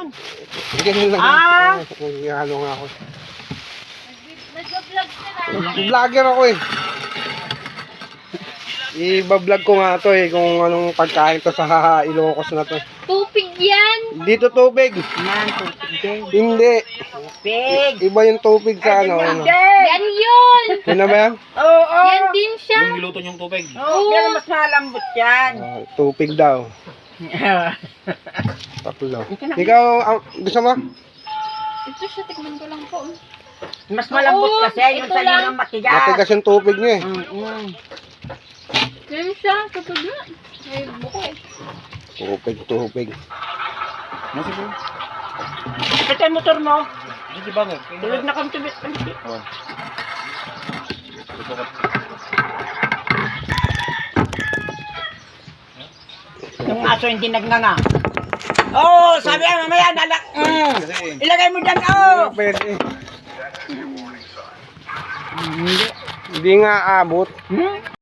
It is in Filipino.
yun? Ganyan lang. Ah! Ano nga ako. Nag-vlog ka na. Vlogger ako eh. I-vlog ko nga to eh kung anong pagkain to sa Ilocos na to. Tupig yan. Dito tubig. Yan, tupig din. Hindi. Tupig. Iba yung tubig sa ano. Hindi. Yan yun. Yun na ba yan? Oo. Yan din siya. Yung niluto niyong tubig. Oo, pero mas malambot yan. Tubig daw. Tatlo. Ikaw, gusto mo? Ito siya, tikman ko lang po. Mas malambot Oo, kasi yung ito sa lang. ng matigas. Matigas yung tubig niya eh. Yan siya, tupig na. May buko eh. Tubig. Nasi po. Ito yung motor mo. Nasi bagay. Tulog na kang tubig. Oh. Yung aso hindi nagnanga. Oh, sabi nga mamaya nalak. Ilagay mo dyan, oh. Pwede. Hindi nga abot.